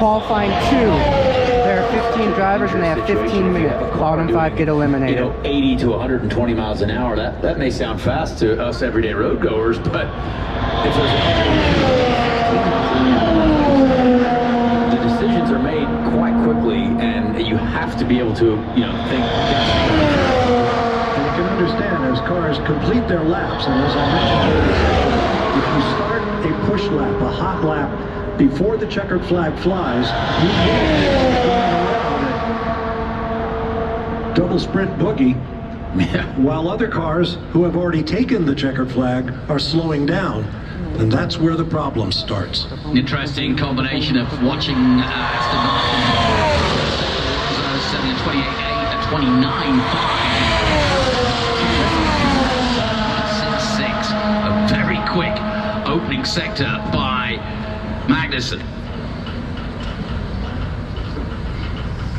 qualifying 2, there are 15 drivers and they have 15 minutes. Bottom 5 get eliminated. You know, 80 to 120 miles an hour. That may sound fast to us everyday road goers, but if there's the decisions are made quite quickly, and you have to be able to, you know, think. And you can understand as cars complete their laps, and as I mentioned earlier, if you start a push lap, a hot lap, before the checkered flag flies, you will be going around a double sprint boogie, while other cars who have already taken the checkered flag are slowing down. And that's where the problem starts. An interesting combination of watching Aston Martin setting a 28.8, a 29.5. 6.6. A very quick opening sector by Magnussen.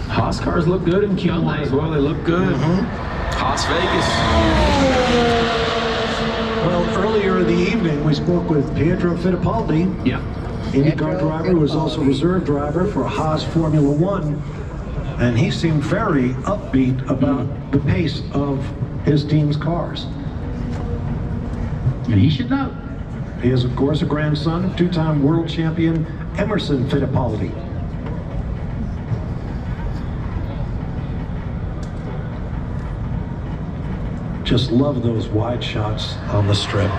Haas cars look good in Q1 as well. They look good. Las Vegas. Well, earlier in the evening, we spoke with Pietro Fittipaldi. Yeah. IndyCar driver who was also reserve driver for Haas Formula One. And he seemed very upbeat about the pace of his team's cars. And he should know. He is, of course, a grandson of two-time world champion Emerson Fittipaldi. Just love those wide shots on the strip.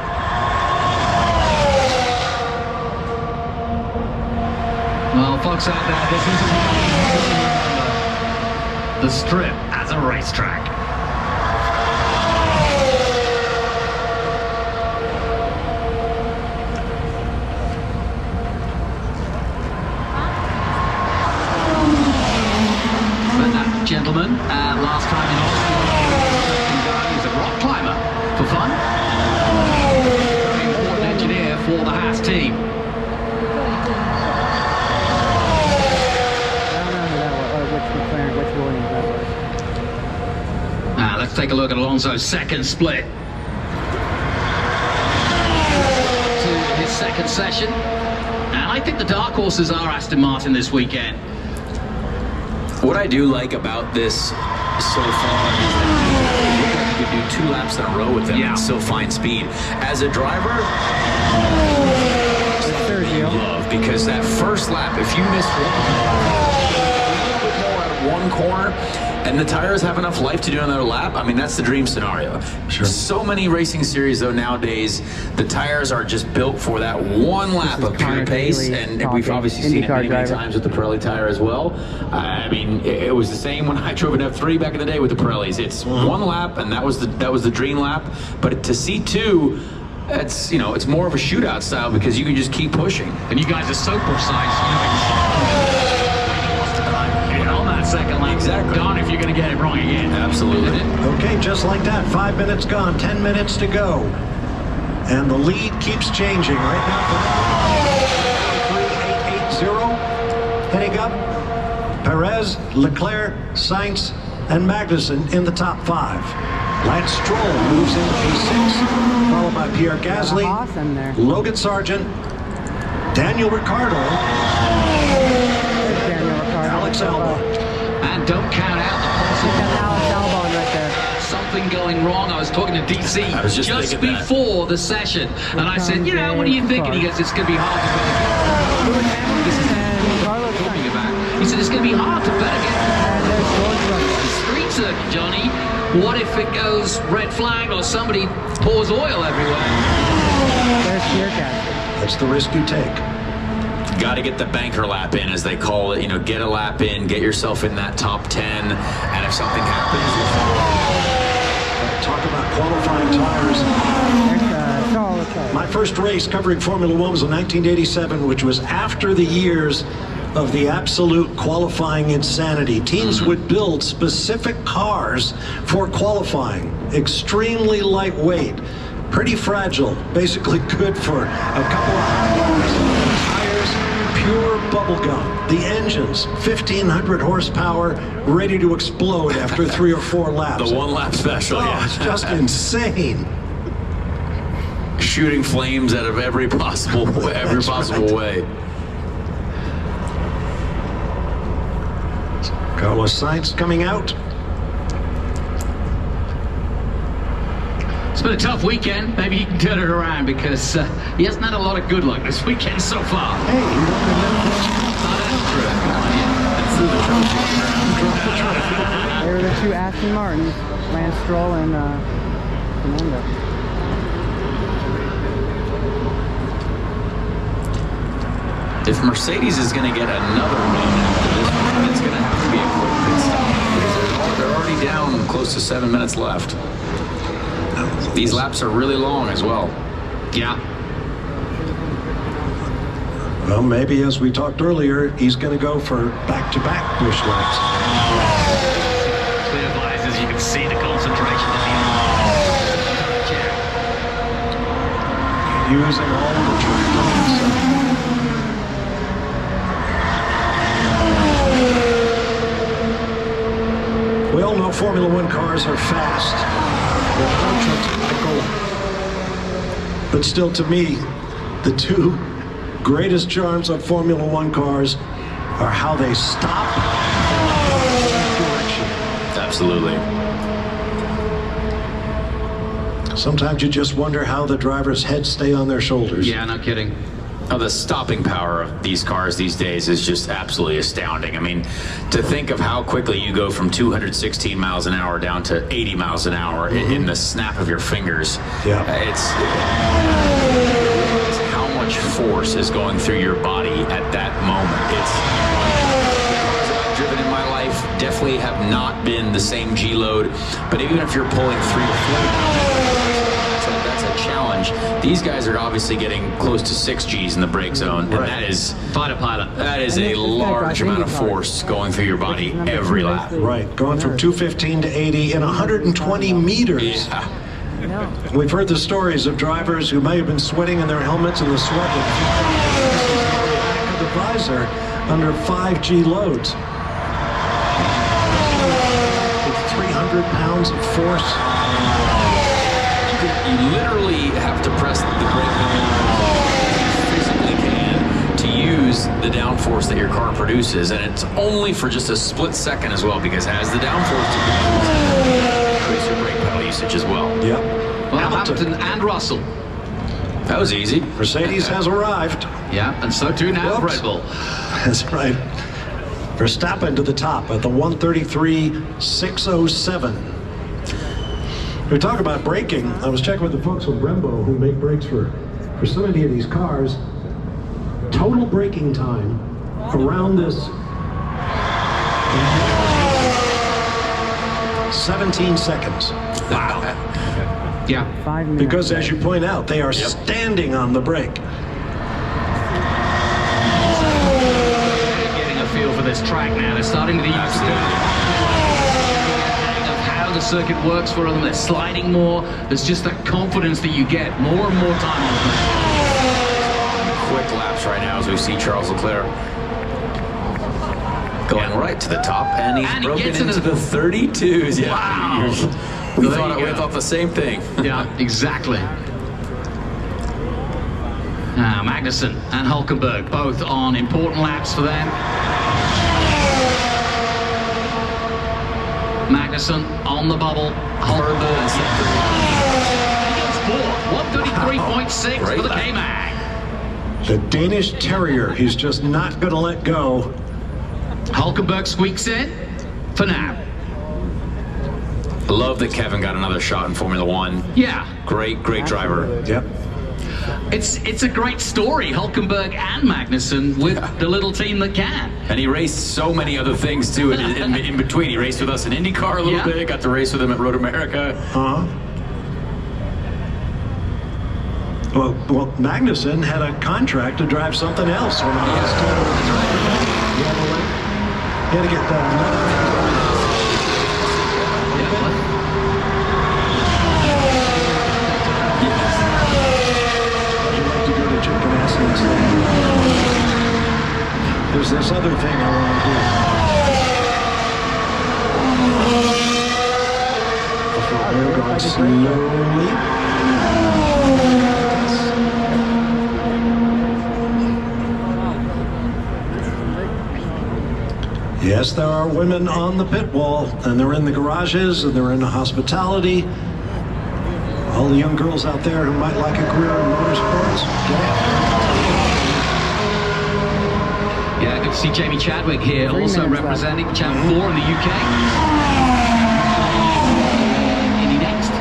Well, folks out there, this is the strip as a racetrack. Gentlemen, last time in Austin, he's a rock climber for fun. Very important engineer for the Haas team. Now let's take a look at Alonso's second split. To his second session. And I think the dark horses are Aston Martin this weekend. What I do like about this so far is that you could do 2 laps in a row with them and still find speed. As a driver, love, because that first lap, if you miss one corner and the tires have enough life to do another lap, I mean, that's the dream scenario. Sure. So many racing series, though, nowadays, the tires are just built for that one lap of pure pace, and we've obviously seen it many times with the Pirelli tire as well. I mean, it was the same when I drove an F3 back in the day with the Pirellis. It's one lap, and that was the dream lap. But to see 2, it's, you know, it's more of a shootout style because you can just keep pushing. And you guys are so precise. On that second lap. Exactly. Darn if you're going to get it wrong again. Absolutely. Okay, just like that, 5 minutes gone, 10 minutes to go. And the lead keeps changing right now. 3880 heading up. Perez, Leclerc, Sainz, and Magnussen in the top 5. Lance Stroll moves into P6, followed by Pierre Gasly, Logan Sargent, Daniel Ricciardo, Alex Albon. And don't count out the possibility of something going wrong. I was talking to DC just before the session, and I said, you know, what are you thinking? He goes, it's going to be hard to bet again. This is what I'm talking about. He said, it's going to be hard to bet again. The street circuit, Johnny. What if it goes red flag or somebody pours oil everywhere? That's the risk you take. Got to get the banker lap in, as they call it. You know, get a lap in, get yourself in that top 10, and if something happens, talk about qualifying tires. My first race covering Formula One was in 1987, which was after the years of the absolute qualifying insanity. Teams would build specific cars for qualifying, extremely lightweight, pretty fragile, basically good for a couple of hours. Pure bubblegum. The engines, 1,500 horsepower, ready to explode after 3 or 4 laps. The 1 lap special, yeah. It's just insane. Shooting flames out of every possible way. Carlos Sainz coming out. It's been a tough weekend. Maybe he can turn it around because he hasn't had a lot of good luck this weekend so far. Hey, They were the two Aston Martins, Lance Stroll and Fernando. If Mercedes is going to get another win after this one, it's going to have to be a quick pit stop. Because they're already down close to 7 minutes left. These laps are really long as well. Yeah. well, maybe as we talked earlier, he's going to go for back-to-back Busch laps. Clear visors, you can see the concentration in the chair. Using all the track on his side. We all know Formula One cars are fast. They're ultra-technical. But still, to me, the two greatest charms of Formula One cars are how they stop and direction. Absolutely. Sometimes you just wonder how the drivers' heads stay on their shoulders. Yeah, no kidding. Oh, the stopping power of these cars these days is just absolutely astounding. I mean, to think of how quickly you go from 216 miles an hour down to 80 miles an hour in the snap of your fingers. Yeah. It's how much force is going through your body at that moment. It's the cars that I've driven in my life definitely have not been the same G load, but even if you're pulling 3 to 4, that's a challenge. These guys are obviously getting close to 6 Gs in the brake zone, and that is Fighter pilot. that is a large amount of force going through your body every lap. Right, going from 215 to 80 in 120 meters. Yeah. We've heard the stories of drivers who may have been sweating in their helmets and the sweat would back of the visor under 5G loads. With 300 pounds of force. You literally have to press the brake pedal as you physically can to use the downforce that your car produces, and it's only for just a split second as well, because as the downforce decreases, increase your brake pedal usage as well. Yep. Well, Hamilton and Russell. That was easy. Mercedes has arrived. Yeah, and so too now Whoops. Red Bull. That's right. Verstappen to the top at the 133.607. We talk about braking. I was checking with the folks from Brembo who make brakes for so many of these cars. Total braking time around this 17 seconds. Wow. Yeah. 5 minutes. Because as you point out, they are standing on the brake. They're getting a feel for this track now. They're starting to use the circuit works for them. They're sliding more. There's just that confidence that you get more and more time on them. Quick laps right now as we see Charles Leclerc going right to the top, and he's broken into the 32s. Yeah. Wow. We There you we go. thought the same thing. Yeah, exactly. Magnussen and Hulkenberg both on important laps for them. Magnussen on the bubble. Hulkenberg. He gets fourth. 133.6 for the K-Mag. The Danish Terrier, he's just not going to let go. Hulkenberg squeaks in for now. I love that Kevin got another shot in Formula One. Yeah, Great driver. Yep. it's a great story, Hulkenberg and Magnussen with the little team that can. And he raced so many other things too in between. He raced with us in IndyCar a little bit, got to race with him at Road America. Well, Magnussen had a contract to drive something else when I was told. He had to get that. I'd like to go to Chip Ganassi and say, there's this other thing I want to do. We're going slowly. Yes, there are women on the pit wall, and they're in the garages, and they're in the hospitality. All the young girls out there who might like a career in motorsports, get out. Yeah, good to see Jamie Chadwick here, 3 also minutes representing Champ 4 in the UK. Any next?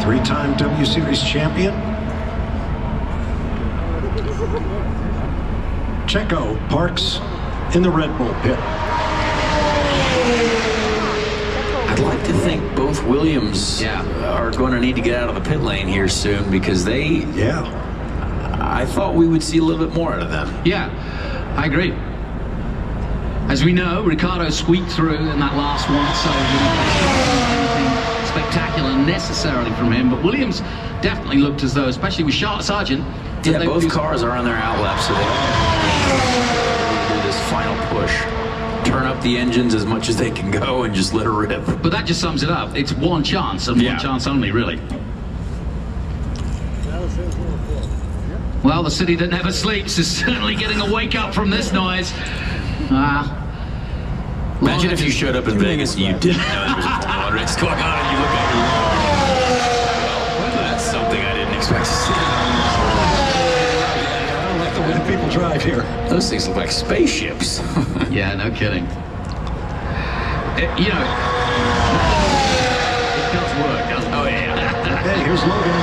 3-time W Series champion. Checo parks in the Red Bull pit. I'd like to think both Williams Yeah. are going to need to get out of the pit lane here soon because Yeah. I thought we would see a little bit more out of them. Yeah, I agree. As we know, Ricciardo squeaked through in that last one, so we didn't expect anything spectacular necessarily from him. But Williams definitely looked as though, especially with Sargent, Yeah, they both would do cars are on their outlap, so they do this final push. Turn up the engines as much as they can go and just let her rip. But that just sums it up. It's one chance and Yeah. one chance only, really. Well, the city that never sleeps is certainly getting a wake up from this noise. Imagine if you showed up in Vegas and you didn't know there was a Formula 1 race going on and you look at well, that's something I didn't expect to see. I don't like the way people drive here. Those things look like spaceships. Yeah, no kidding. It does work, doesn't it? Oh, yeah. Hey, here's Logan.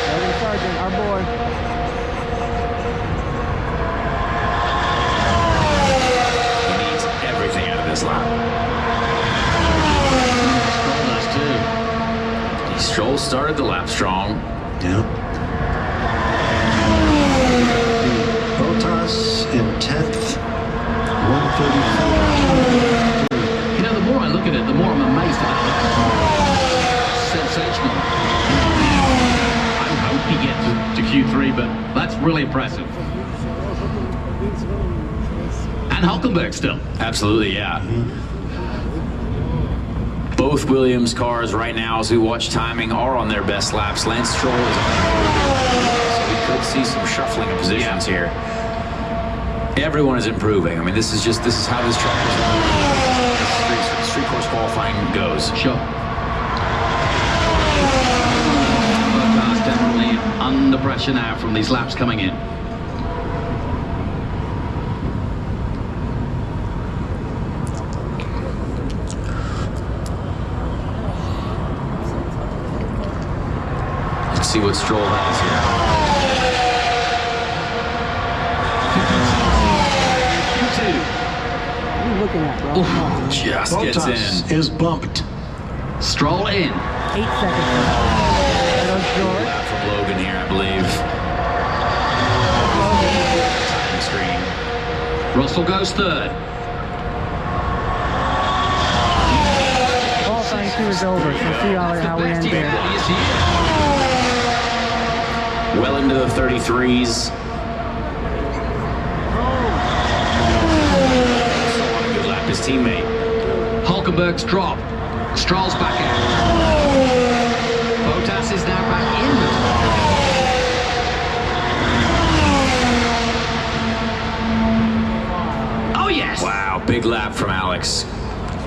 Logan Sargent, our boy. He needs everything out of this lap. Stroll does too. Stroll started the lap strong. Yeah. Bottas in 10th, 134. You know, the more I look at it, the more I'm amazed at it. Sensational. I hope he gets to Q3, but that's really impressive. And Hulkenberg still. Absolutely, yeah. Both Williams cars right now, as we watch timing, are on their best laps. Lance Stroll is on so we could see some shuffling of positions here. Everyone is improving. I mean, this is how this track is. Street course qualifying goes. Sure. Bottas definitely under pressure now from these laps coming in. Let's see what Stroll has here. What are you looking at, bro? Just gets Bottas in. is bumped. Stroll in. 8 seconds. There goes George. Lap from Logan here, I believe. Timing screen. Russell goes third. Qualifying 2 is over, so see how we end here. Well into the 33s. Good lap, his teammate. Hulkenberg's drop. Stroll's back out. Bottas is now back in the top. Oh, yes. Wow, big lap from Alex.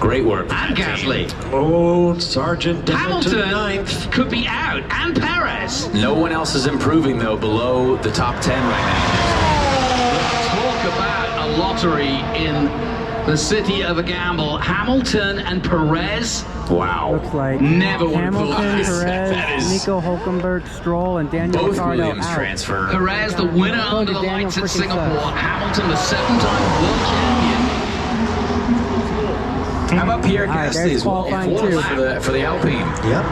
Great work. from And that team. Gasly. Oh, Sargent down to Hamilton 9th. could be out. And Perez. No one else is improving, though, below the top 10 right now. Talk about a lottery in the city of a gamble. Hamilton and Perez. Wow. Looks like Never would have Hamilton, thought this. Perez, That is- Nico Hulkenberg, Stroll, and Daniel Both Ricciardo Williams out. transfer. Perez, the winner Look under at the Daniel lights at freaking Singapore. Suck. Hamilton, the 7-time world champion. How about Pierre All right, Gasly there's as well? qualifying Fourth too. for the Alpine. Yep.